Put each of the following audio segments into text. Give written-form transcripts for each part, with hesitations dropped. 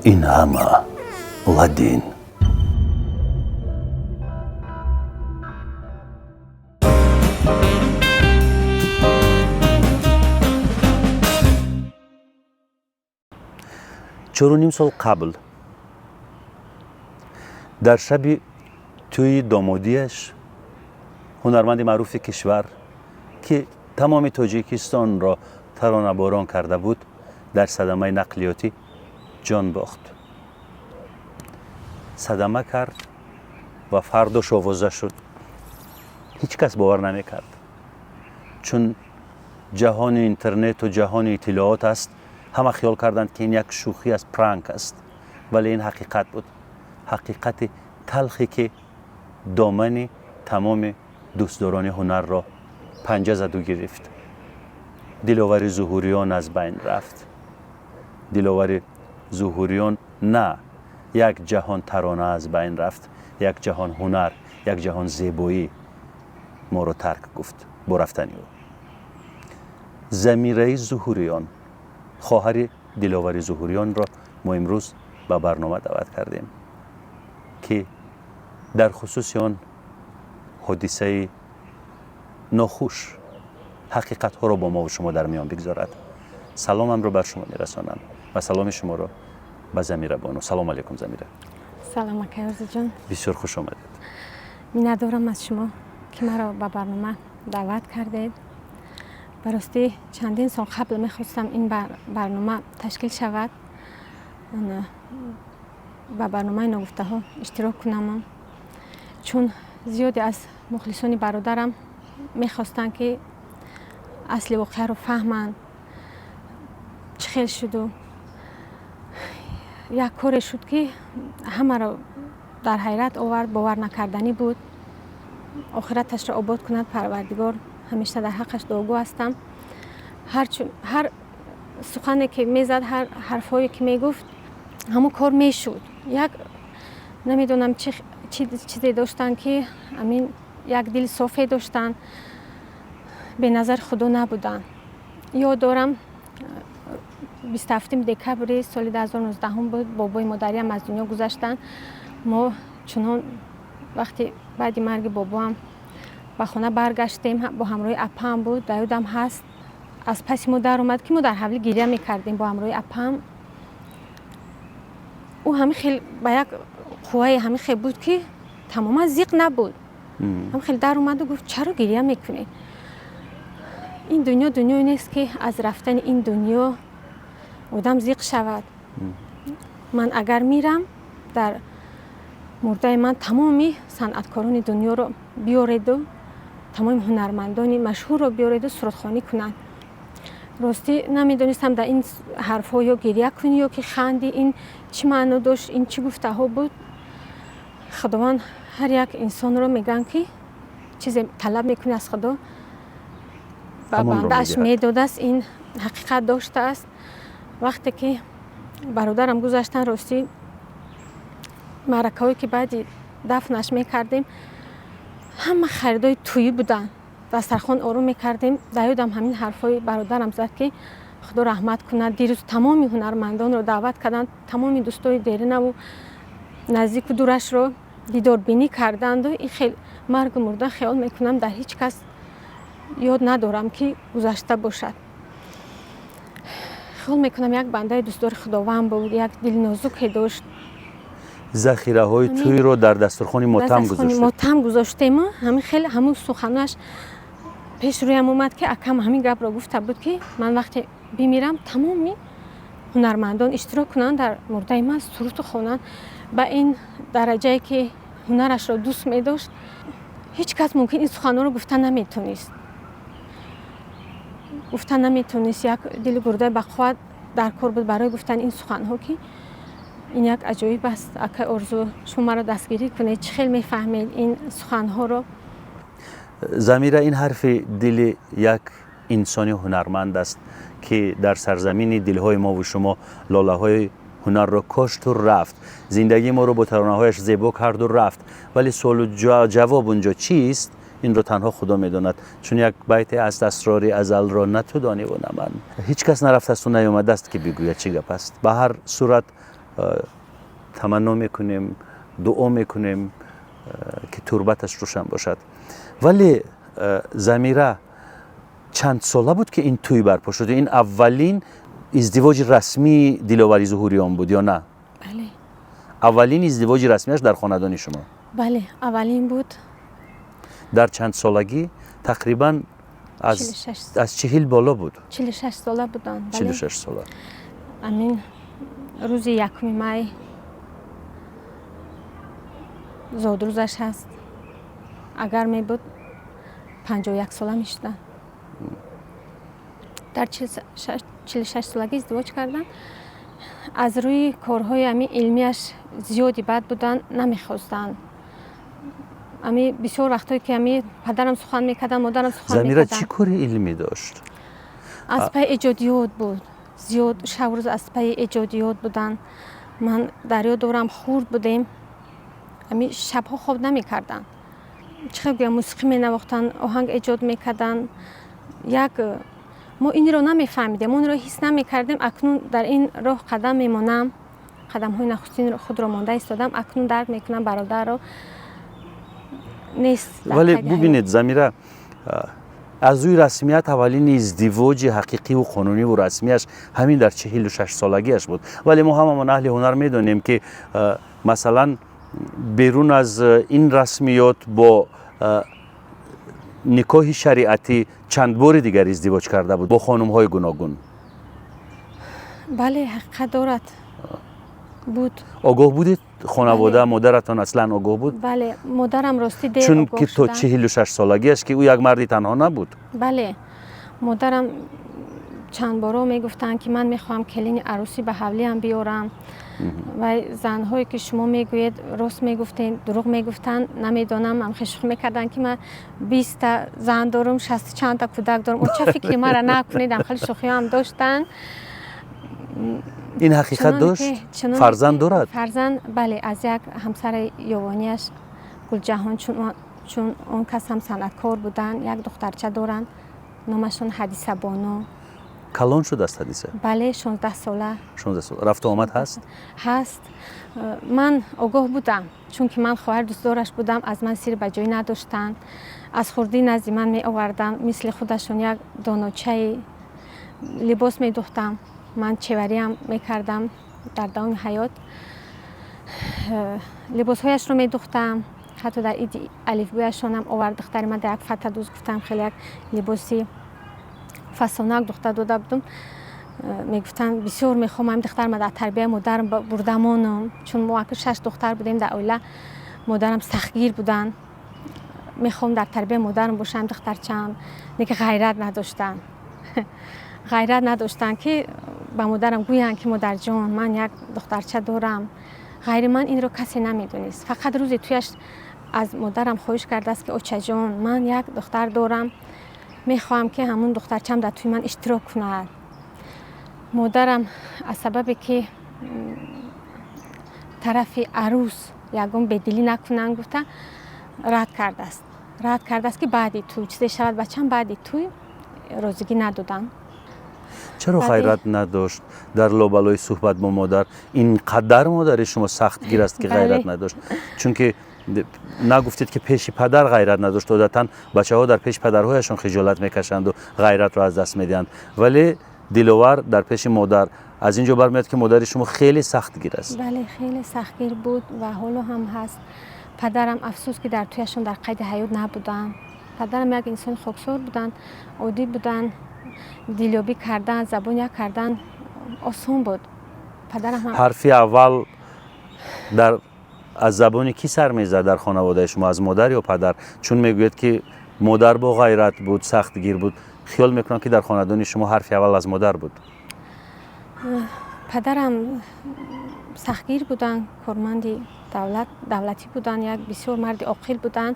این همه لدین. چهار و نیم سال قبل در شب توی دامادیش هنرمند معروف کشور که تمام تاجیکستان را ترانه باران کرده بود در صدمه نقلیاتی جان باخت. صدمه کرد و فرداش آوازه شد. هیچ کس باور نمیکرد، چون جهان اینترنت و جهان اطلاعات است. همه خیال کردند که این یک شوخی از پرانک است، ولی این حقیقت بود. حقیقت تلخی که دامن تمام دوستداران هنر را پنجه زد و گرفت. دلاور ظهوریان از بین رفت. دلاور ظهوریان نه، یک جهان ترانه از بین رفت، یک جهان هنر، یک جهان زیبایی ما را ترک گفت با رفتن او. زمیره ظهوریان، خواهر دلاور ظهوریان را ما امروز به برنامه دعوت کردیم که در خصوص آن حادثه ناخوش حقیقت ها را با ما و شما در میان بگذارد. سلامم را بر شما میرسانم و سلام شما را به زمیره بانو. سلام علیکم زمیره. سلام علیکم جان. بسیار خوش آمدید. می‌ندارم از شما که مرا به برنامه دعوت کردید. براستی چندین سال قبل میخواستم این برنامه تشکیل شود، با برنامه نگفته ها اشتراک کنم، چون زیادی از مخلصان برادرم میخواستن که اصل واقعه رو فهمن چه خیل شد و یک کار شد که همه رو در حیرت آورد. باور نکردنی بود. آخرتش را آباد کند پروردگار. همیشه در حقش دعاگو هستم. هر سخنی که میزد، هر حرفایی که میگفت، همون کار میشد. یک نمیدونم چیزی داشتن که همین یک دل صافی داشتن، به نظر خدا نبودن. یاد دارم 27 دکبر سال 2019 بود، بابای مادری هم از دنیا گذشتن. ما چنان وقتی بعد مرگ بابا هم به خانه برگشتیم، با همراه اپم بود، یادم هست از پس ما در اومد که ما در حولی گریه میکردیم با همراه اپم. او همه خیلی با یک قوه همه خیلی بود که تماما زیق نبود. هم خیلی در اومد و گفت چرا گریه میکنی؟ این دنیا دنیایی نیست که از رفتن این دنیا آدم زیق شود. من اگر میرم در مرده من تمامی صنعتکاران دنیا رو بیارید و تمام هنرمندان مشهور رو بیارید و سرودخوانی کنند. راستی نمیدونستم در این حرفا یا گریه کنی یا که خندی، این چی معنی داشت، این چی گفته ها بود. خداوند هر یک انسان رو میگن که چیزی طلب میکنه از خدا و بندهش میداده است. این حقیقت داشته است. وقتی که برادرم گذاشتن، راستی معرکه‌ای که بعد دفنش میکردیم همه خریدای تویی بودن. دسترخوان آروم میکردیم. در یادم همین حرفای برادرم زد که خدا رحمت کنه. دیروز تمامی هنرمندان رو دعوت کردند، تمامی دوستای دیرینه و نزدیک و دورش رو دیدار بینی کردند و این خیلی مرگ و مرده خیال میکنم در هیچ کس یاد ندارم که گذشته باشد. خیال میکنم یک بنده دوستدار خداوند بود، یک دل نازکی داشت. ذخیره های توی رو در دسترخوان ماتم گذاشتیم. همین خیلی همون سخنش پیش رویم اومد که اکم همین گپ را گفته بود که من وقتی بمیرم تمامی هنرمندان اشتراک کنن در مرده من، سرود خوانن. به این درجه که هنرش را دوست می داشت، هیچ کس ممکن این سخنان رو گفتن نمیتونست. یک دل برده بخواد در کار بود برای گفتن این سخنها که این یک عجایب است. اگه ارزو شما را دستگیری کنید چه خیلی میفهمید این سخنها رو. زمیره، این حرف دل یک انسانی هنرمند است که در سرزمین دلهای ما و شما لاله های هنر را کاشت و رفت. زندگی ما رو با ترانه هایش زیبا کرد و رفت. ولی سوال و جواب اونجا چیست؟ این رو تنها خدا میداند، چون یک بیت است اسرار ازل را نه تو دانی و نه من. هیچ کس نرفته است و نیامده است که بگوید چی گپ است. به هر صورت تمنا میکنیم، دعا میکنیم که تربتش روشن باشد. ولی زمیره چند ساله بود که این توی برپا شده؟ این اولین ازدواج رسمی دلاوری ظهوریان بود یا نه؟ بله. اولین ازدواج رسمیش در خاندان شما؟ بله اولین بود. در چند سالگی؟ تقریبا از 40 بالا بود. 46 ساله بودن. بله. 46 ساله. امین روز 1 می زادروزش هست. اگر می بود 51 ساله میشدن. در 46 سالگی ازدواج کردن. از روی کارهای امی علمیش زیادی بد بودن، نمیخواستن. امی بسیار وقتایی که امی پدرم سخن میکردن، مادرم سخن میکردن. زمیره چی کار علمی داشت؟ از پای ایجادیات بود. زیاد شب روز از پای ایجادیات بودن. من دریا دورم خورد بودیم. امی شبها خواب نمیکردن. چقدر موسیقی مینواختن، آهنگ ایجاد میکردن. ما این رو نمیفهمیدیم، اون رو حس نمیکردیم. اکنون در این راه قدم میمونم، قدم های نخستین خود رو مانده ایستادم. اکنون درک میکنم برادر رو نیست. ولی ببینید زمیره، از روی رسمیت اولین ازدواج حقیقی و قانونی و رسمیش همین در 46 سالگیش بود. ولی ما هممون اهل هنر میدونیم که مثلا بیرون از این رسمیات با نکاح شریعتی چند بار دیگر ازدواج کرده بود با خانم های گوناگون. بله حقیقت دارد. بود. آگاه بودید؟ خانواده مادرتان اصلا آگاه بود؟ بله مادرم راستی دیر چون آگاه که شدن. تا 46 سالگی است که او یک مردی تنها نبود. بله مادرم چند بارو میگفتن که من میخوام کلین عروسی به حولیم بیارم و زنهایی که شما میگوید راست میگفتین دروغ میگفتن نمیدونم. هم خشخ میکردن که من 20 تا زن دارم، 60 چند تا کودک دارم. اون چه فکری مرا نکنید. هم خیلی شوخی هم داشتن. این حقیقت داشت؟ فرزند دارد؟ فرزند بله از یک همسر یوانیش گلجهان، چون اون کس هم صنعتکار بودن. یک دخترچه دارن نامشون حدیثه بانو. کلان شده است حدیثه؟ بله 16 ساله. 16 ساله. رفت و آمد هست؟ هست. من آگاه بودم چون که من خواهر دوست دارش بودم. از من سیر به جای نداشتن. از خوردی نزد من می آوردن. مثل خودشون یک دانوچه لباس می دوختم. من چوری هم میکردم در دوام حیات. لباس هایش رو میدوختم. حتی در ایدی الفبایشون هم آورد. دختر من در یک فتح دوست گفتم خیلی یک لباسی فسانک دختر داده بودم. میگفتن بسیار میخوام این دختر من در تربیه مادرم بردمانم. چون ما 6 دختر بودیم در اوله. مادرم سختگیر بودن. میخوام در تربیه مادرم باشم. دختر چند دیگه غیرت نداشتن. غیرت نداشتن که به مادرم گویان که مادر جان من یک دخترچه دارم. غیر من این رو کسی نمیدونست. فقط روزی تویش از مادرم خواهش کرده است که اوچه جان من یک دختر دارم، میخوام که همون دخترچم در توی من اشتراک کنه. مادرم از سببی که طرف عروس یکم بدلی نکنن گفته رد کرده است. رد کرده است که بعدی توی چیزی شود بچم بعدی توی روزگی ندادن. چرا غیرت نداشت در لابلای صحبت با مادر؟ اینقدر مادر شما سختگیر است که غیرت نداشت؟ چون که نگفتید که پیش پدر غیرت نداشت. عادتاً بچه‌ها در پیش پدرهایشان خجالت میکشند و غیرت را از دست میدهند، ولی دلاور در پیش مادر. از اینجا برمیاد که مادر شما خیلی سختگیر است. بله خیلی سختگیر بود و حالا هم هست. پدرم افسوس که در تویشون در قید حیات نبودن. پدرم یک انسان خاکسار بودن، عادی بودن. دیلوبی کردن، زبون کردن آسان بود. پدرم هم حرفی اول از زبانی کی سر میزد در خانواده شما؟ از مادر یا پدر؟ چون میگوید که مادر با غیرت بود، سختگیر بود. خیال میکنم که در خاندان شما حرفی اول از مادر بود. پدرم سختگیر بودن، کارمندی دولتی بودن، یک بسیار مرد عاقل بودن.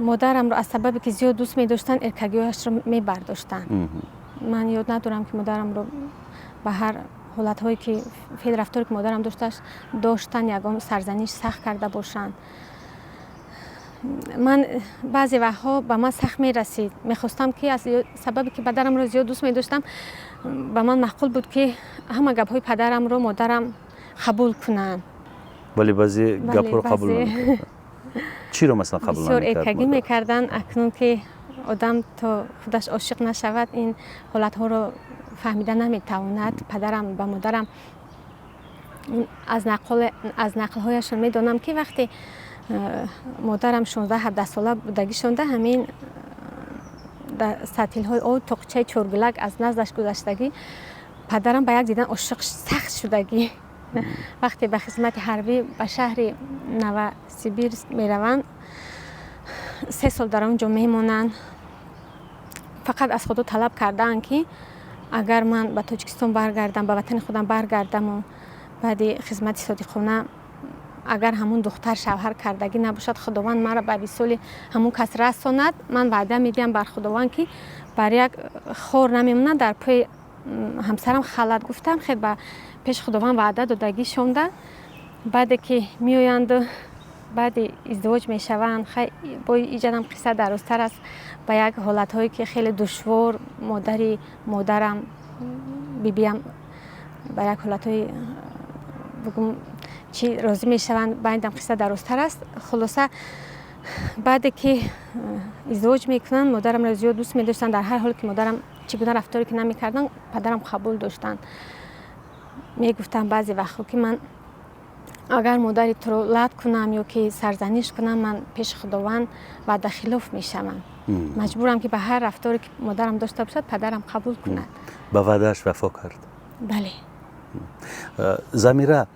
مادرم رو از سببی که زیاد دوست می داشتن ارکگیهایش رو می برداشتن. من یاد ندارم که مادرم رو به هر حالت هایی که فعل رفتاری که مادرم داشتن یگام سرزنش سخت کرده باشن. من بعضی وقتها به من سخت می رسید. میخواستم که از سببی که پدرم رو زیاد دوست می داشتم به من معقول بود که همه گپ های پدرم رو مادرم قبول کنن. ولی بعضی گپا رو قبول نمی‌کنن. چی رو مثلا قبول بسیار نمی‌کرد؟ اتگی میکردن. اکنون که آدم تا خودش عاشق نشود این حالت ها رو فهمیده نمیتواند. پدرم و مادرم از نقل هایشون میدونم که وقتی مادرم 16-17 ساله بودگیشون ده همین سطیل های او تقچه چرگلک از نزدش گذشتگی پدرم به یک دیدن عاشق سخت شدگی وقتی به خدمت حربی به شهر نوسیبیرسک میروند 3 سال در اونجا میمونن. فقط از خدا طلب کردن که اگر من به تاجیکستان برگردم به وطن خودم برگردم و بعد خدمت صادقانه اگر همون دختر شوهر کردگی نباشد خداوند مرا به وصال همون کس رساند. من وعده میدم بر خداوند که بر یک خور نمیمونم. در پای همسرم خالت گفتم خیلی به پیش خداوند وعده دادگی شونده. بعد که میآیند بعد ازدواج میشوند خیلی با ایجادم قصه درازتر است به یک حالت هایی که خیلی دشوار مادرم بیبیم به یک حالت های بگم چی راضی میشوند بعدم قصه درازتر است. خلاصه بعد که ازدواج میکنن مادرم را زیاد دوست می‌داشتن. در هر حال که مادرم چگونه رفتاری که نمی‌کردن پدرم قبول داشتن. میگفتن بعضی وقتا که من اگر مادری تو رو لعن کنم یا که سرزنش کنم من پیش خداوند وعده خلاف میشم. مجبورم که به هر رفتاری که مادرم داشته باشد پدرم قبول کند. به وعده‌اش وفا کرد. بله. زمیره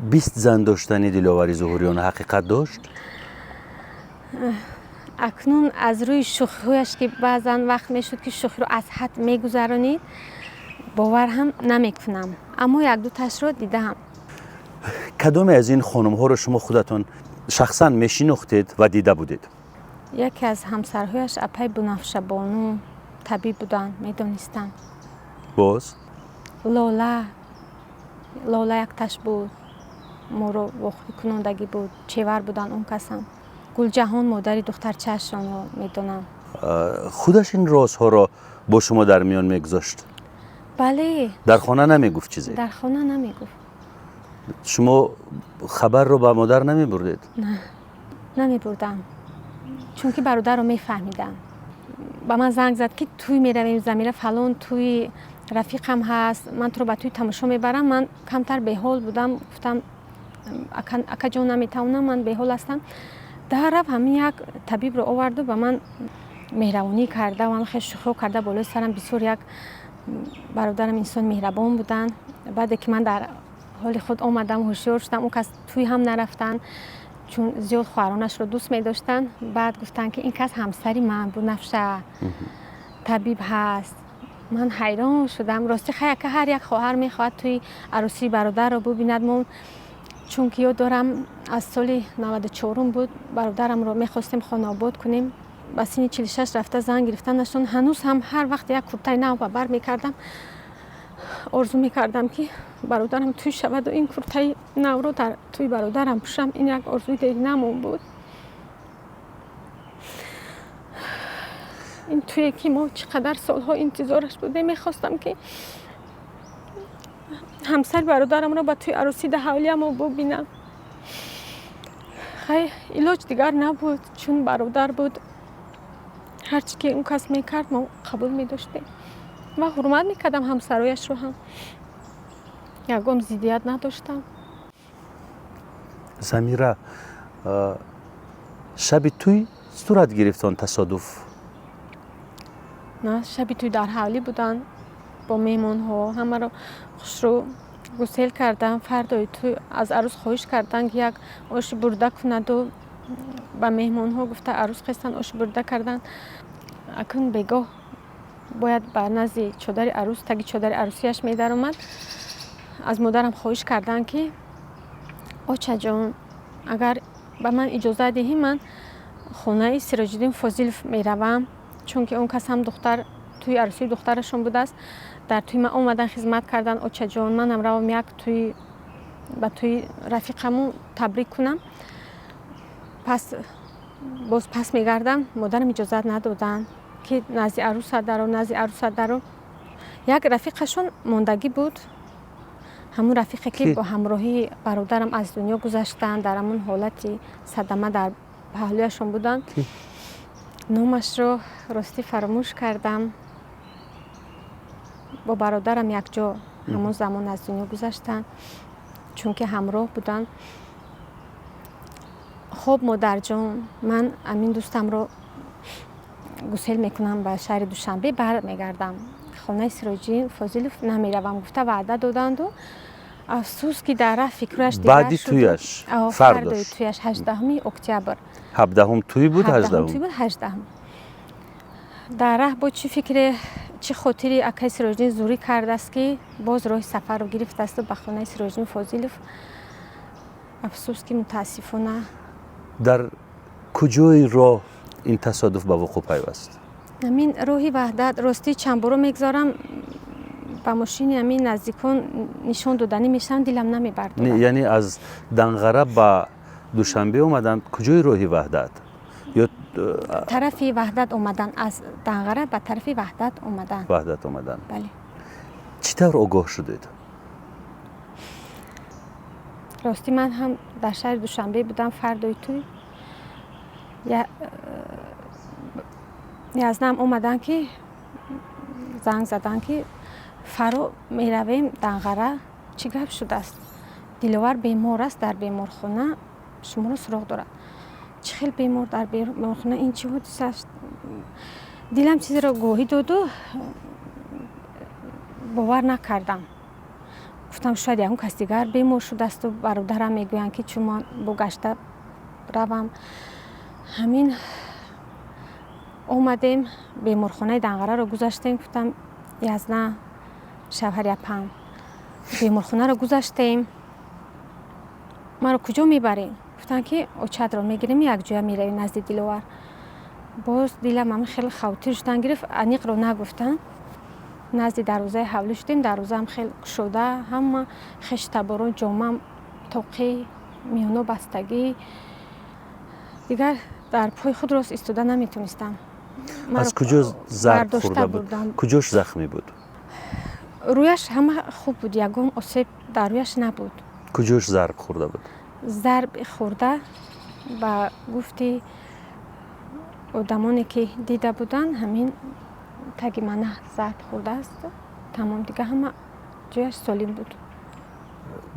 20 زن داشتنی دلاوری ظهوریان حقیقت داشت؟ اکنون از روی شوخیش که بعضا وقت میشد که شوخی رو از حد میگذرانید باور هم نمیکنم اما یک دو تاش رو دیدم. کدام از این خانم ها رو شما خودتون شخصا میشناختید و دیده بودید؟ یکی از همسرهایش اپای بنفشه بانو طبیب بودن میدونستم. باز؟ لاله یک تاش بود مورو وقتی کنندگی بود چیور بودن اون کسم. گل جهان مادری دخترچه‌شان رو میدونم. خودش این رازها رو با شما در میان میگذاشت؟ بله. در خانه نمیگفت چیزی؟ در خانه نمیگفت. شما خبر رو به مادر نمی بردید؟ نه نمی بردم چون که برادر رو میفهمیدم. با من زنگ زد که توی میرویم زمیره فلان توی رفیقم هست من تو رو به توی تماشا میبرم. من کمتر به حال بودم گفتم اکا جان نمیتونم من به حال هستم. در رفت همین یک طبیب رو آورد و به من مهربانی کرده و من خیلی شوخی کرده بالای سرم. بسیار یک برادرم انسان مهربان بودن. بعد که من در حال خود آمدم هوشیار شدم اون کس توی هم نرفتن چون زیاد خواهرانش رو دوست می داشتن. بعد گفتن که این کس همسری من بنفشه طبیب هست. من حیران شدم. راستی خیلی که هر یک خواهر میخواد توی عروسی برادر رو ببیند. من چون که یاد دارم از سال 94 بود برادرم رو میخواستیم خانه آباد کنیم با سن 46 رفته زن گرفتن نشون. هنوز هم هر وقت یک کرته نو بر میکردم آرزو میکردم که برادرم توی شود و این کرته نو رو در توی برادرم پوشم. این یک آرزوی دیگه نمون بود. این توی که ما چقدر سالها انتظارش بوده میخواستم که همسر برادرم رو با توی عروسی ده حولیم رو ببینم. خیلی علاج دیگر نبود چون برادر بود. هرچی که اون کس میکرد ما قبول میداشتیم و حرمت میکردم همسرایش رو هم. یکم زیدیت نداشتم. زمیره شب توی صورت گرفتن تصادف؟ نه شب توی در حولی بودن با میمون ها همه رو خوش رو گسیل کردن. فردای توی از عروس خواهش کردن که یک آش برده کند و به مهمان ها گفته عروس خواستن آش برده کردن. اکنون بگاه باید بر نزد چادر عروس تگی چادر عروسیش می در اومد. از مادرم خواهش کردن که آچه جان اگر به من اجازه دهی من خانه سراج الدین فاضل می روم چون که اون کس هم دختر توی عروسی دخترشون بوده است. در توی من اومدن خدمت کردن. آچه جان منم روم یک توی با توی رفیقمو تبریک کنم. پس میگردم مادرم اجازه ندادن که نزد عروس درو یک رفیقشون موندگی بود همون رفیقی که با همراهی برادرم از دنیا گذشتن در همون حالتی صدمه در پهلویشون بودن. نامش رو راستی فراموش کردم. با برادرم یک جا همون زمان از دنیا گذشتن چون که همراه بودن. خب مادر جان، من امین دوستم رو گسیل میکنم به شهر دوشنبه برمیگردم خانه سراجی فاضلوف نمیروم گفته وعده دادند و افسوس که در راه فکرش دیگر بعدی شد. تویش فردای فرداش تویش 18 اکتبر 17 توی بود 17 توی 18 بود 18 در راه با چی فکر چه خاطری اکای سراجی زوری کرده است که باز راه سفر رو گرفت است به خانه سراجی فاضلوف. افسوس که متاسفانه در کجای راه این تصادف به وقوع پیوست؟ امین راهی وحدت راستی چند بارو میگذارم با ماشین امین نزدیکان نشان دادنی میشن دلم نمیبرد. یعنی از دنغره به دوشنبه اومدن کجای راهی وحدت؟ یا طرفی وحدت اومدن، از دنغره به طرف وحدت اومدن. وحدت اومدن. بله. چطور آگاه شدید؟ راستی من هم در شهر دوشنبه بودم فردای توی یازنم اومدن که زنگ زدن که فرا میرویم دنغره چی گپ شده است؟ دلوار بیمار است در بیمارخانه شما رو سراغ دارد. چه خیلی بیمار در بیمارخانه این چی بود است؟ دلم چیزی رو گوهی داد و باور نکردم. گفتم شاید اون کس دیگر بیمار شده است و برادرم میگویند که چون من بگشته روم. همین اومدیم بیمارخانه دنغره رو گذاشتیم. گفتم یازده شوهر یپم بیمارخانه رو گذاشتیم، ما رو کجا میبریم؟ گفتن که اوچت رو میگیریم یک جای میرویم نزد دلوار. باز دلم هم خیلی خاطر شدن گرفت. انیق رو نگفتن. نزد دروازه حوله شدیم. دروازه هم خیلی شده، همه خشت بارون جامم توقی میانو بستگی دیگر در پای خود راست ایستاده نمیتونستم. از کجا ضرب خورده بود؟ کجاش زخمی بود؟ رویش همه خوب بود، یگم آسیب در رویش نبود. کجاش ضرب خورده بود؟ ضرب خورده با گفتی آدمانی که دیده بودن همین تگی منه ضرب خورده است. تمام دیگه همه جایش سالم بود.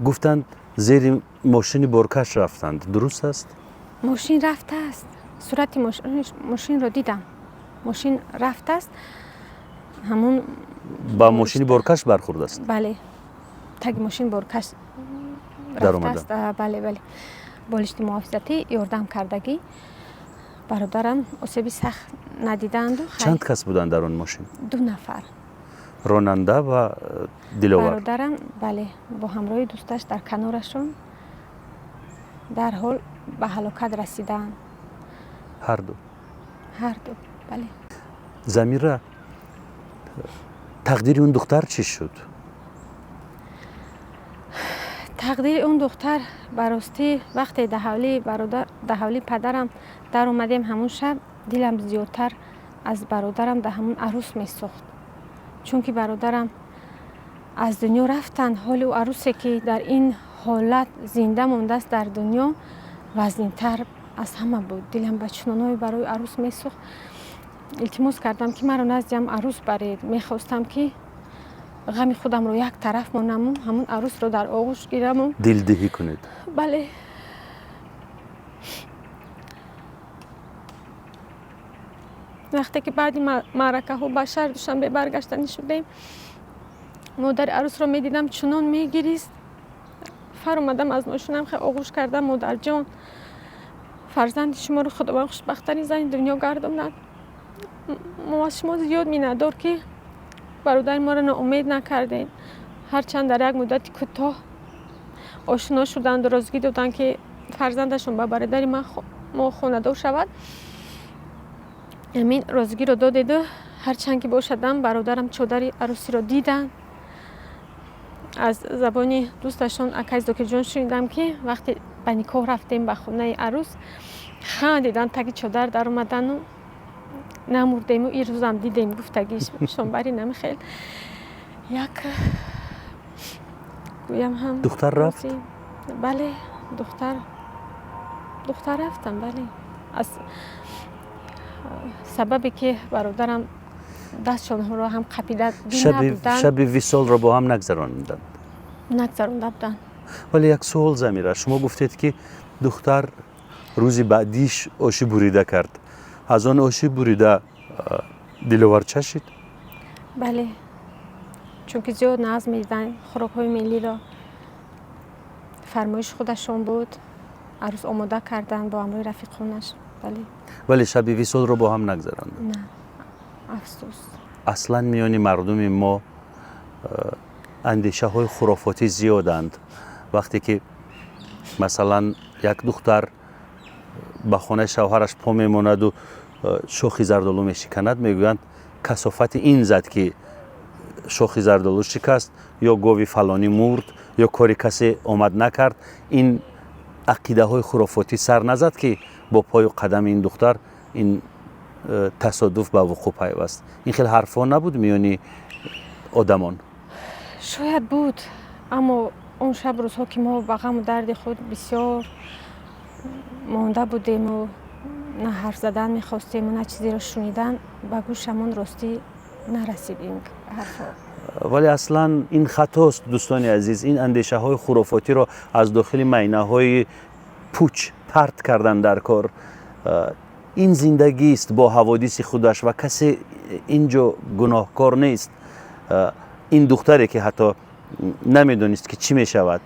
گفتند زیر ماشین بارکش رفتند، درست است؟ ماشین رفته است. صورت ماشین رو دیدم. ماشین رفته است. همون با ماشین بارکش برخورد است؟ بله. تگ ماشین بارکش در رفته است. بله بله. بالشت محافظتی یاردم کردگی برادرم آسیبی سخت ندیدند. چند کس بودند در اون ماشین؟ 2 نفر. راننده و دلوار. برادرم بله با همراه دوستش در کنارشون در حال به هلاکت رسیدن. هر دو. بله. زمیره، تقدیر اون دختر چی شد؟ تقدیر اون دختر براستی وقتی ده حولی پدرم در اومدیم همون شب دلم زیادتر از برادرم در همون عروس می سوخت. چون که برادرم از دنیا رفتن، حال و عروسی که در این حالت زنده مونده است در دنیا وزن‌تر از همه بود. دلم به چنانای برای عروس می سوخت. التماس کردم که مرا نزدم عروس برید. میخواستم که غم خودم رو یک طرف مانم و همون عروس رو در آغوش گیرم و دلدهی کنید. بله. وقتی که بعد معرکه ها به شهر دوشنبه برگشتنی شدیم مادر عروس رو میدیدم چنان میگریست. فر اومدم از ماشینم خیلی آغوش کردم. مادر جان، فرزند شما رو خداوند خوشبخت‌ترین زن دنیا گرداند. ما از شما زیاد می‌ندار که برادر ما رو ناامید نکردین. هرچند در یک مدت کوتاه آشنا شدند و رازگی دادند که فرزندشون به برادر ما خانه‌دار شود. امین رازگی رو دادید و هرچند که باشدم برادرم چادر عروسی رو دیدن. از زبان دوستشون اکای زاکر جان شنیدم که وقتی به نکاح رفتیم به خونه عروس خندیدن تگی چادر در اومدن و نمردیم و این روز هم دیدیم گفتگیشون بری نمیخیل یک گویم هم دختر رفت؟ روزی- بله دختر رفتم. بله از سببی که برادرم دستشان را هم قپیده نبودن شب وصال را با هم نگذراندند. نگذرانده بودن. ولی یک سوال زمیره، شما گفتید که دختر روز بعدیش آشی بریده کرد. از آن آشی بریده دلوار چشید؟ بله چون که زیاد ناز میدن خوراک های ملی را فرمایش خودشون بود، عروس آماده کردن با همراه رفیقانش. بله ولی شب وصال را با هم نگذراندند. نه افسوس. اصلا میانی مردم ما اندیشه های خرافاتی زیادند. وقتی که مثلا یک دختر به خانه شوهرش پا میماند و شاخی زردالو میشکند، میگویند کثافت این زد که شاخی زردالو شکست، یا گاوی فلانی مرد، یا کاری کسی آمد نکرد. این عقیده های خرافاتی سر نزد که با پای و قدم این دختر این تصادف به وقوع پیوست. این خیلی حرفا نبود میانی آدمان؟ شاید بود، اما اون شب روزها که ما با غم و درد خود بسیار مانده بودیم و نه حرف زدن میخواستیم و نه چیزی را شنیدن، به گوشمون راستی نرسید این حرفا. ولی اصلا این خطاست دوستان عزیز. این اندیشه های خرافاتی را از داخل مینه های پوچ پرت کردن در کار. این زندگی است با حوادث خودش و کسی اینجا گناهکار نیست. این دختری که حتی نمیدونست که چی میشود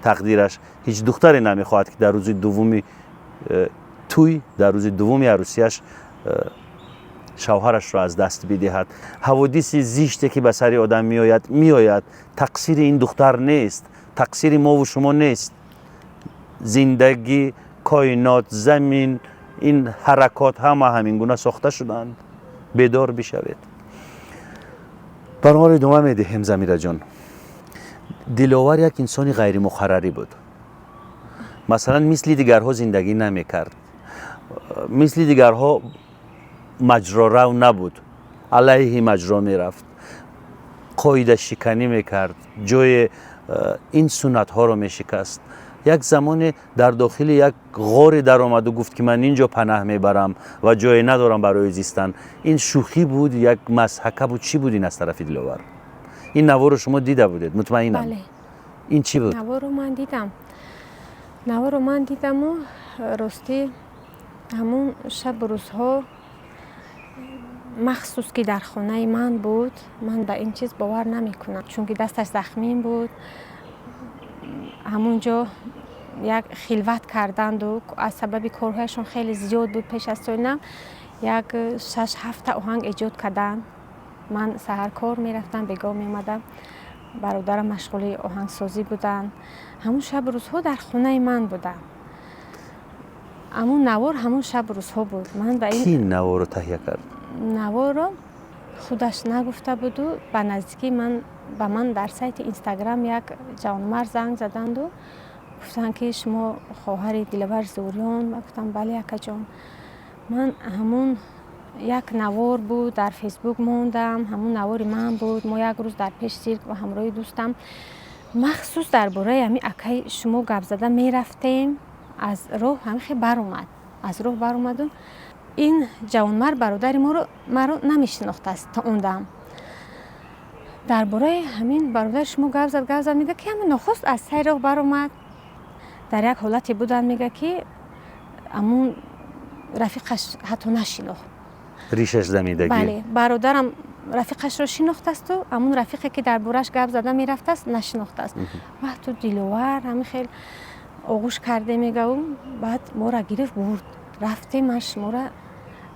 تقدیرش، هیچ دختری نمیخواهد که در روز دومی توی، در روز دومی عروسیش شوهرش را از دست بدهد. حوادث زشتی که به سر آدم میآید تقصیر این دختر نیست، تقصیر ما و شما نیست. زندگی، کائنات، زمین، این حرکات همه همین گونه ساخته شدند. بیدار بشوید. برنامه را ادامه میدهیم. زمیره جان، دلاور یک انسان غیر مقرری بود. مثلا مثل دیگرها زندگی نمیکرد، مثل دیگرها مجرا رو نبود، علیه مجرا میرفت، قاعده شکنی میکرد، جای این سنت ها رو میشکست. یک زمان در داخل یک غار در آمد و گفت که من اینجا پناه میبرم و جای ندارم برای زیستن. این شوخی بود، یک مضحکه بود؟ چی بود این از طرف دلاور؟ این نوار رو شما دیده بودید مطمئنم؟ بله این چی بود؟ نوار رو من دیدم و راستی همون شب روزها مخصوص که در خانه من بود، من به این چیز باور نمی کنم، چون که دستش زخمی بود. همونجا یک خلوت کردند و از سبب کارهایشون خیلی زیاد بود پیش از سوینم، یک 6-7 آهنگ ایجاد کردن. من سحر کار می رفتم، بگاه می اومدم، برادرم مشغول آهنگ سازی بودن. همون شب روزها در خانه من بودم. همون نوار همون شب روزها بود. من به کی نوار رو تهیه کرد؟ نوار رو خودش نگفته بود و به نزدیکی به من در سایت اینستاگرام یک جوانمرد زنگ زدند و گفتن که شما خواهر دلاور زوریان؟ و گفتم بله اکا جان. من همون یک نوار بود در فیسبوک موندم، همون نوار من بود. ما یک روز در پیش سیرک و همراه دوستم مخصوص درباره همین اکای شما گپ زده می رفتیم. از راه همین بر اومد و این جوانمرد برادر ما رو نمیشناخته است تا اون دم. درباره همین برادر شما گپ زد میگه که همین نخست از سر راه بر اومد، در یک حالتی بودن، میگه که همون رفیقش حتی نشناخت. ریشش زمیدگی. بله برادرم رفیقش رو شناخته است و همون رفیقی که در بورش گپ زده میرفته است نشناخته است. و تو دلاور همین خیلی آغوش کرده میگه و بعد ما را گرفت برد، رفتیم ما را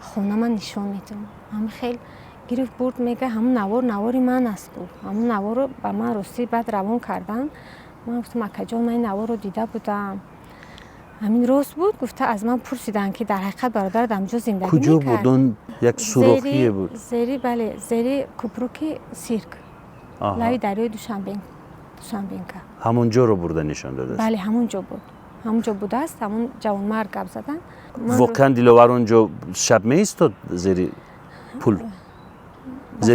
خونه من نشان میدم. همین خیلی گرفت برد، میگه همون نوار من است بود. همون نوار رو به من راستی بعد روان کردن. من گفتم اکا جان من این نوار رو دیده بودم، همین راست بود. گفته از من پرسیدن که در حقیقت برادرت همجا زندگی میکرد. کجا بود؟ اون یک سوراخی بود. زیر کپروک سیرک لای دریای دوشنبینکا. همونجا رو برده نشان داده است؟ بله همونجا بوده است. همون جوانمرد گپ زدن. واقعا دلاور اونجا شب می ایستاد زیر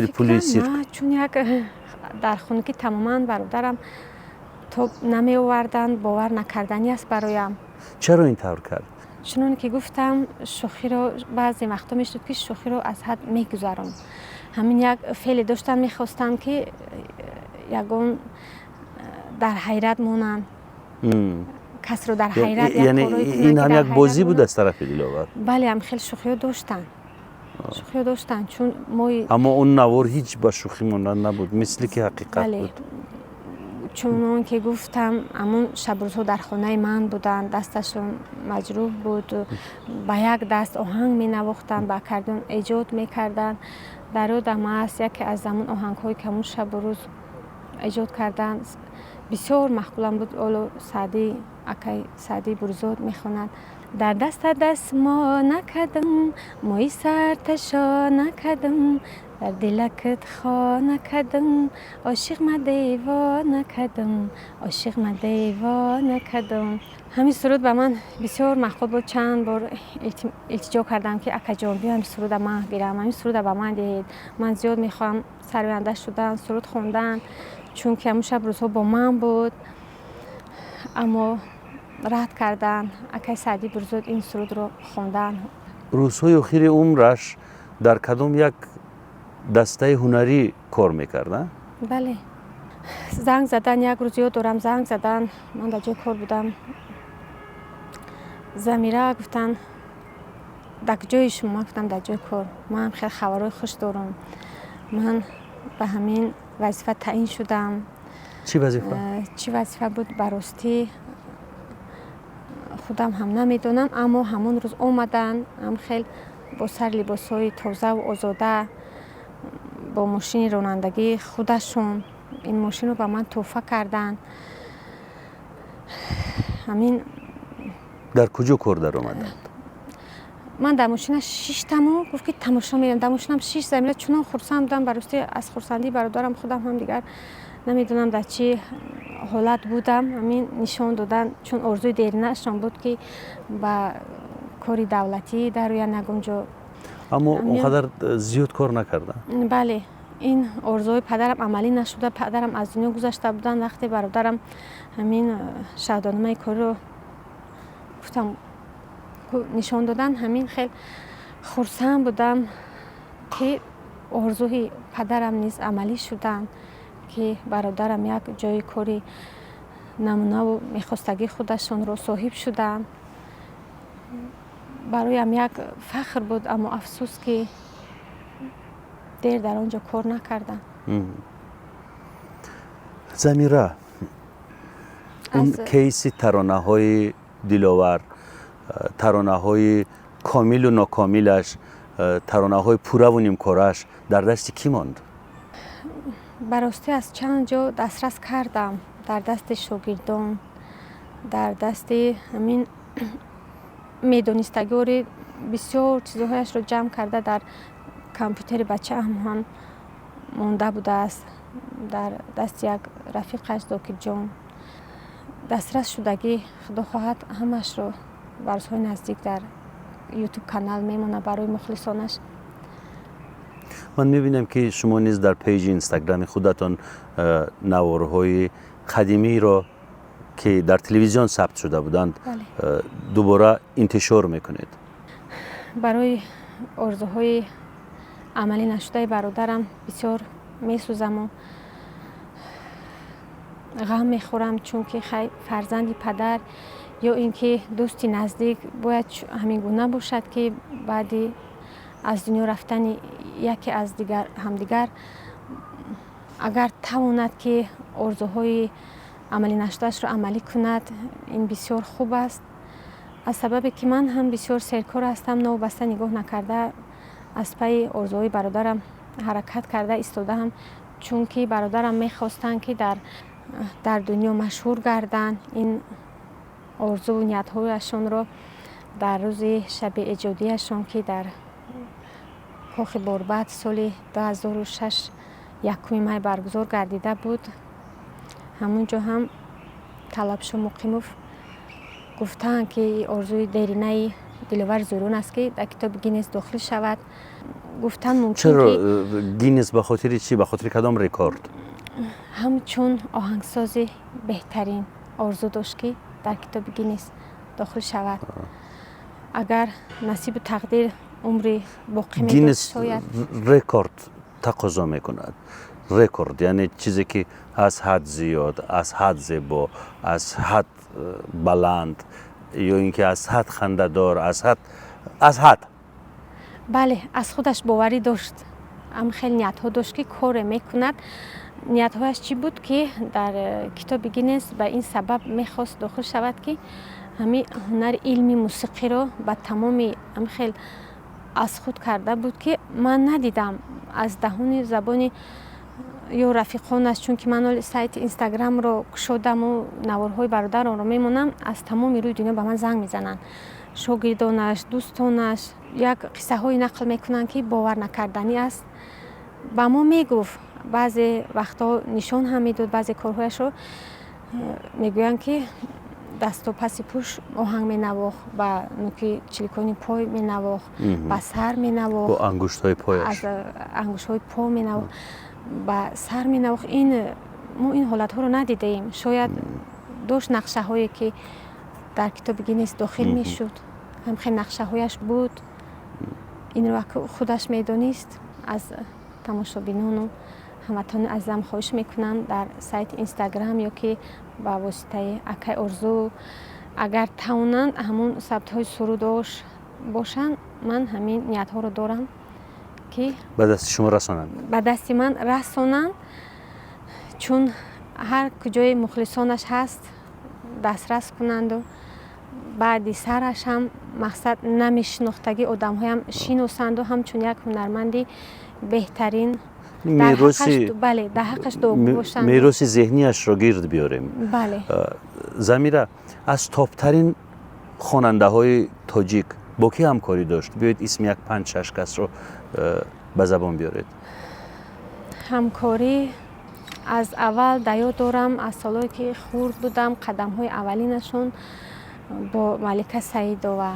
پل سیرک؟ نه، چون یک در خونه که تماما برادرم کتاب نمی آوردند باور نکردنی است برایم. چرا این طور کرد؟ چون که گفتم شوخی رو بعضی وقتا میشد که شوخی رو از حد میگذارم. همین یک فعل داشتن میخواستم که یگون در حیرت مونن. کس رو در حیرت یعنی این هم یک بازی بود از طرف دلاور؟ بله هم خیلی شوخی داشتن. شوخی داشتن چون ما اما اون نوار هیچ با شوخی مانند نبود مثلی که حقیقت بله. بود. چون اون که گفتم همون شب روزها در خانه من بودن دستشون مجروح بود با یک دست آهنگ می نواختن با اکاردیون ایجاد می کردن در یادم است یکی از همون آهنگ هایی که همون شب روز ایجاد کردن بسیار مخبولم بود. اولو سعدی اکای سعدی بروزاد می خوند در دست ما نکدم موی سر تشا نکدم در دلکت خوا نکدم عاشق ما دیوا نکدم عاشق ما دیوا نکدم. همین سرود به من بسیار مخبول بود. چند بار التجا کردم که اکا جان بیا همین سرود من گیرم همین سرود به من دهید. من زیاد میخوام سرونده شدن سرود خوندن چون که همون شب روزها با من بود اما رد کردن. اکای سعدی بروزاد این سرود رو خوندن. روزهای اخیر عمرش در کدام یک دسته هنری کار میکردن؟ بله زنگ زدن یک روز یاد دارم زنگ زدن من در جای کار بودم زمیره گفتن در جای شما گفتم در جای کار من خیلی خبرهای خوش دارم من به همین وظیفه تعیین شدم. چی وظیفه؟ چی وظیفه بود براستی خودم هم نمیدونم اما همون روز اومدن هم خیلی با سر لباسهای تازه و آزاده با ماشین رانندگی خودشون این ماشین رو به من تحفه کردن. همین در کجا کار در آمدند؟ من در ماشین 6 تمام گفت که تماشا میرم در ماشینم 6 زمینه چون خرسند بودم براستی از خرسندی برادرم خودم هم دیگر نمیدونم در چی حالت بودم. همین نشان دادن چون آرزوی دیرینه‌شان بود که با کاری دولتی در روی نگونجا اما اونقدر زیاد کار نکردن؟ بله این آرزوی پدرم عملی نشده. پدرم از دنیا گذشته بودن وقتی برادرم همین شهادتنامه کاری رو گفتم نشان دادن همین خیلی خرسند بودم که آرزوی پدرم نیز عملی شدن که برادرم یک جای کاری نمونه و میخواستگی خودشون رو صاحب شدن. برایم یک فخر بود اما افسوس که دیر در آنجا کار نکردم. زمیره اون کیس ترانه های دلاور ترانه های کامل و ناکاملش ترانه های پوره و نیمکارش در دست کی ماند؟ براستی از چند جا دسترس کردم در دست شاگردان در دست همین میدانستگاری بسیار چیزهایش رو جمع کرده در کامپیوتر بچه هم مونده بوده است در دست یک رفیقش دکتر جان دسترس شدگی خدا خواهد همش رو برسهای نزدیک در یوتیوب کانال میمونه برای مخلصانش. من میبینم که شما نیز در پیج اینستاگرام خودتان نوارهای قدیمی را که در تلویزیون ثبت شده بودند دوباره انتشار میکنید. برای آرزوهای عملی نشده برادرم بسیار میسوزم و غم میخورم چون که فرزندی پدر یا اینکه دوستی نزدیک باید همین گونه باشد که بعدی از دنیا رفتن یکی از دیگر همدیگر اگر تواند که آرزوهای عملی نشدهش رو عملی کند این بسیار خوب است. از سببی که من هم بسیار سرکار هستم نوبسته نگاه نکرده از پی آرزوهای برادرم حرکت کرده ایستاده هم چون که برادرم میخواستن که در دنیا مشهور گردن این آرزو و نیت‌هایشان رو در روز شب ایجادیشان که در کاخ باربد سال 2006 یکم ماه برگزار گردیده بود همونجا هم طلبشو مقیموف گفتن که آرزوی دیرینه دلاور زورون است که در کتاب گینس داخل شود. گفتن ممکن چرا گینس به خاطر چی؟ به خاطر کدام رکورد؟ همچون آهنگسازی بهترین آرزو داشت که در کتاب گینس داخل شود. اگر نصیب تقدیر عمری باقی می‌داد گینس شاید رکورد تقاضا میکند. رکورد یعنی چیزی که از حد زیاد، از حد زیبا، از حد بلند، یا اینکه از حد خنده‌دار، از حد. بله، از خودش باوری داشت. خیلی نیت‌ها داشت که کار میکند. نیت‌هایش چی بود که در کتاب گینس به این سبب میخواست داخل شود که همین هنر علمی موسیقی رو به تمامی خیلی از خود کرده بود که من ندیدم از دهان زبان یا رفیقانش، چون که من سایت اینستاگرام رو گشودم و نوارهای برادرم رو میمونم، از تمام روی دنیا به من زنگ میزنن، شاگردانش، دوستانش، یک قصه های نقل میکنن که باور نکردنی است. با ما میگفت بعضی وقتا نشان هم میداد بعضی کارهایش رو، میگوین که دست و پس پوش آهنگ می نواخت، با نوکی چلیکانی پای می نواخت، با سر می نواخت، با انگشت های پایش، از انگشت های پا می نواخت، با سر می نواخت. ما این حالت ها رو ندیده ایم. شاید داشت نقشه هایی که در کتاب گینس داخل می شد، هم خیلی نقشه هایش بود. این رو خودش می دانست. از تماشابینان و هموطنان عزیزم خواهش میکنم در سایت اینستاگرام یا که با واسطه اکای آرزو اگر توانند همون ثبت های سروداش باشن، من همین نیت ها رو دارم که به دست شما رسانند. به دست من رسانند، چون هر کجای مخلصانش هست دسترس کنند و بعدی سرش هم مقصد نمیشناختگی آدم هایم شینوسند و همچون یک هنرمندی بهترین بله در حقش دعاگو باشند، میراث ذهنیش رو گرد بیاریم. بله. زمیره، از تاپترین خواننده های تاجیک با کی همکاری داشت؟ بیایید اسم یک 5-6 کس رو به زبان بیارید. همکاری از اول در یاد دارم، از سالایی که خورد بودم قدم های اولینشون با ملکه سعیدو و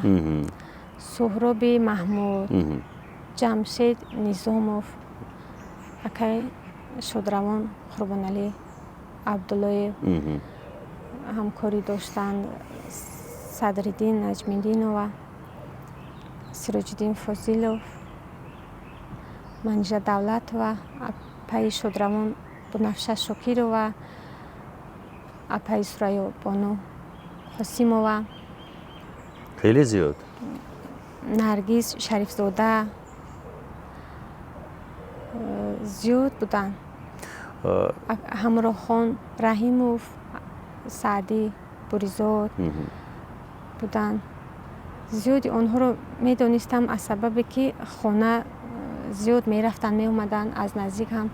سهراب محمود، جمشید نظاموف، اکای شادروان قربان علی عبدالله همکاری داشتند، صدرالدین نجمی‌الدین و سراج‌الدین فاضلوف، منیژه دولت و اپای شادروان بنفشه شاکر و اپای سریا بانو قاسیمووا، خیلی زیاد. نرگس شریف زاده، زیاد بودن. همراه خان رحیموف، سعدی بوریزاد بودن. زیادی آنها رو میدانستم از سبب که خانه زیاد میرفتن می اومدن، از نزدیک هم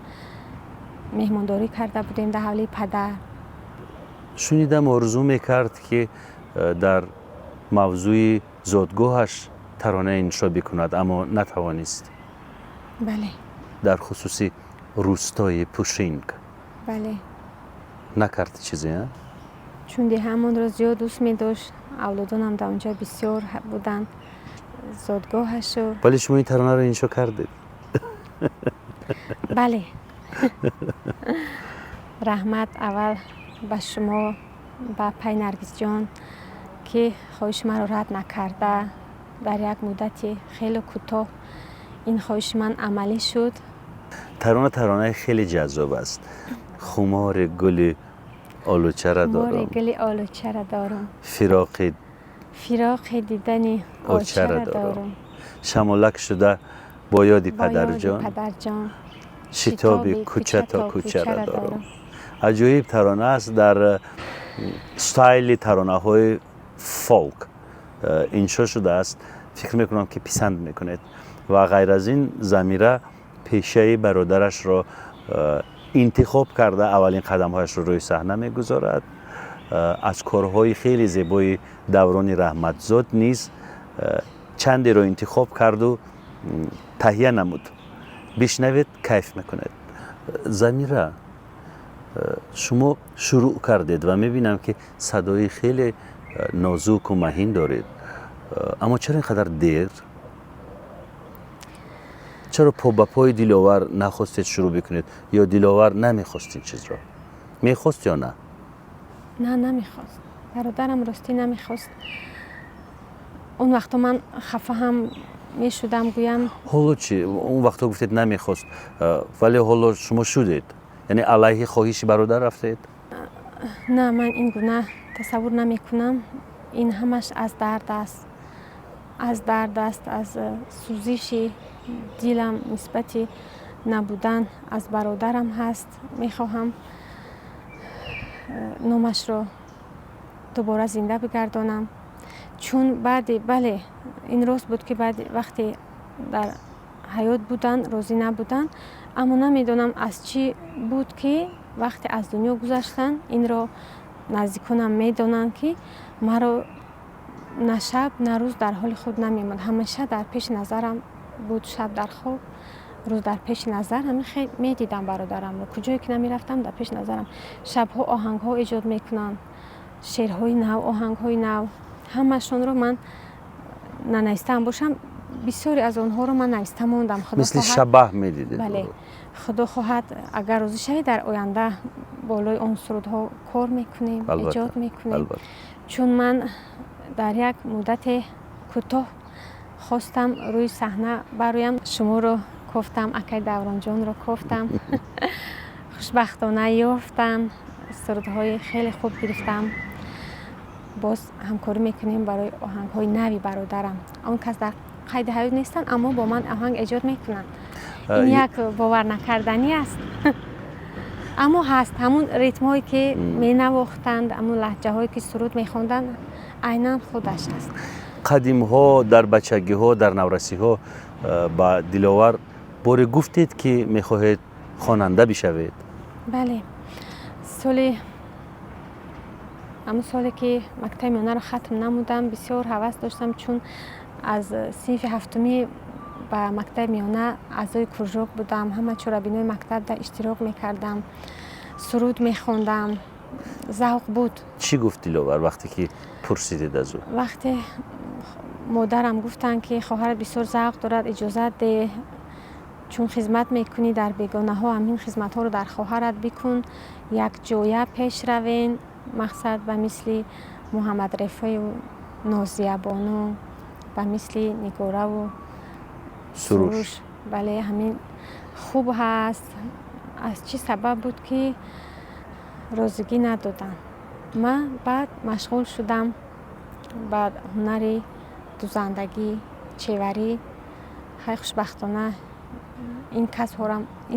مهمانداری کرده بودیم در حولی پدر. شنیدم آرزو میکرد که در موضوع زادگاهش ترانه انشا بکند اما نتوانست. بله. در خصوصی روستای پوشینگ. بله. نکرد چیزی ها؟ چون دی همون رو زیاد دوست می داشت، اولادان هم در اونجا بسیار بودن، زادگاهش رو. ولی شما این ترانه رو انشا کردید؟ بله. رحمت اول به شما، به پای نرگس جان که خواهش من رو رد نکرده، در یک مدت خیلی کوتاه این خواهش من عملی شد. ترانه خیلی جذاب است. خمار گل آلوچه را دارم. خمار گل آلوچه را دارم. فراق دیدن آلوچه را دارم. شمالک شده با یاد پدرجان. شتاب کوچه تا کوچه را دارم. عجایب ترانه است. در ستایل ترانه های فولک انشا شده است. فکر میکنم که پسند میکنید. و غیر از این زمیره پیشه برادرش را انتخاب کرده، اولین قدمهایش رو روی صحنه میگذارد. از کارهای خیلی زیبای دوران رحمتزاد نیز چندی رو انتخاب کرد و تهیه نمود. بشنوید کیف میکنید. زمیره، شما شروع کردید و میبینم که صدای خیلی نازک و مهین دارید، اما چرا اینقدر دیر؟ چرا پا به پای دلاور نخواستید شروع بکنید یا دلاور نمیخواست این چیز را؟ میخواست یا نه؟ نه نمیخواست. برادرم راستی نمیخواست. اون وقتا من خفه هم میشدم گویم. حالا چی؟ اون وقتا گفتید نمیخواست ولی حالا شما شدید؟ یعنی علیه خواهش برادر رفتید؟ نه من این گونه تصور نمی کنم. این همش از درد است. از درد است، از سوزش دلم نسبت نبودن از برادرم هست. میخواهم نامش رو دوباره زنده بگردانم. چون بعد بله این روز بود که بعد وقتی در حیات بودن راضی نبودن، اما نمیدونم از چی بود که وقتی از دنیا گذشتن این رو نزدیکانم میدونن که مرا نه شب نه روز در حال خود نمیمد. همیشه در پیش نظرم بود، شب در خواب روز در پیش نظر. همین خیلی میدیدم برادرم رو، کجایی که نمیرفتم در پیش نظرم. شبها آهنگ ها ایجاد میکنن، شعرهای نو، آهنگ های نو، همشون رو من ننوشتم باشم. بسیاری از آنها رو من نوشته موندم. مثل شبح میدیدید؟ بله. خدا خواهد اگر روزی شوی در آینده بالای اون سرودها کار میکنیم، ایجاد میکنیم. چون من در یک مدت کوتاه خواستم روی صحنه برایم. شما رو گفتم، اکای دوران جان رو گفتم. خوشبختانه یافتم، سرودهای خیلی خوب گرفتم. باز همکاری میکنیم برای آهنگ‌های نوی برادرم. آن کس در قید حیات نیستن اما با من آهنگ ایجاد میکنن. این یک باور نکردنی است. اما هست همون ریتم‌هایی که مینواختند، همون لهجه‌هایی که سرود میخوندن عیناً خودش است. قدیم ها در بچگی ها در نورسی ها با دلاور باره گفتید که میخواهید خواننده بشوید؟ بله. همون سالی که مکتب میانه رو ختم نمودم بسیار هوس داشتم، چون از صنف هفتمی به مکتب میانه اعضای کرژوک بودم. همه چورابینای مکتب در اشتراک میکردم، سرود میخوندم، ذوق بود. چی گفت دلاور وقتی که پرسیدید از او؟ وقتی مادرم گفتن که خواهرت بسیار ذوق دارد، اجازه ده، چون خدمت میکنی در بیگانه ها، همین خدمت ها رو در خواهرت بکن، یک جایه پیش روین، مقصد به مثل محمد رفیع و نازیه بانو، به مثل نگاره و سروش. بله همین خوب هست. از چی سبب بود که رازگی ندادن. من بعد مشغول شدم بعد هنری دوزندگی، چیوری. خیلی خوشبختانه این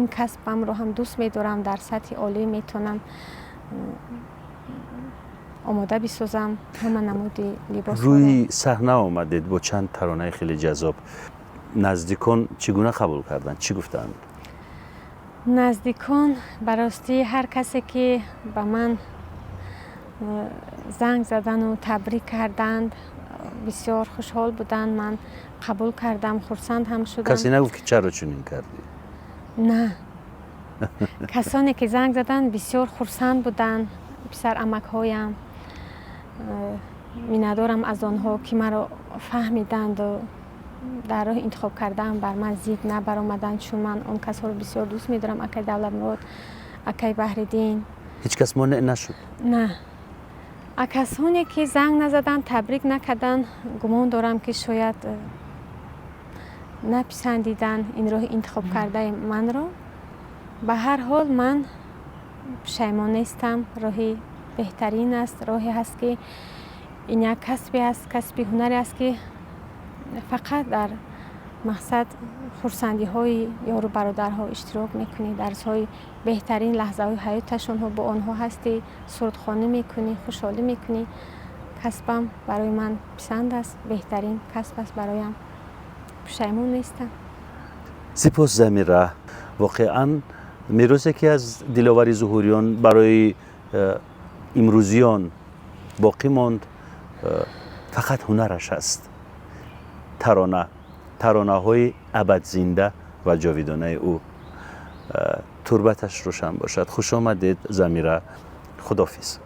کسبم رو هم دوست می‌دارم. در سطح عالی میتونم آماده بسازم. همه نمودی لباس روی صحنه آمدید با چند ترانه خیلی جذاب. نزدیکان چگونه قبول کردن؟ چی گفتند؟ نزدیکان براستی هر کسی که به من زنگ زدن و تبریک کردند بسیار خوشحال بودند. من قبول کردم، خرسند هم شدم. کسی نگفت که چرا چنین کردی؟ نه. کسانی که زنگ زدن بسیار خرسند بودند. پسر عمک هایم، میندارم از آنها که مرا فهمیدند و در راه انتخاب کردن بر من زید نبرآمدند، چون من اون کسا رو بسیار دوست می‌دارم. اکای دولت مراد، اکای بحرالدین. هیچ کس مانع نشد؟ نه. کسانی که زنگ نزدن، تبریک نکردن، گمان دارم که شاید نپسندیدن این راه انتخاب کرده من رو. به هر حال من پشیمان نیستم. راهی بهترین است. راهی هست که این یک کسبی است، کسبی هنری است که فقط در مقصد خرسندی های یارو برادرها اشتراک میکنی، درس‌های بهترین لحظه های حیاتشون ها با آنها هستی، سرودخوانی میکنی، خوشحالی میکنی. کسبم برای من پسند است، بهترین کسب است برایم. پشیمون نیستم. سپاس زمیره. واقعا میراثی که از دلاور ظهوریان برای امروزیان باقی ماند فقط هنرش است. ترانه های ابد زنده و جاویدانه او. تربتش روشن باشد. خوش آمدید زمیره. خداحافظ.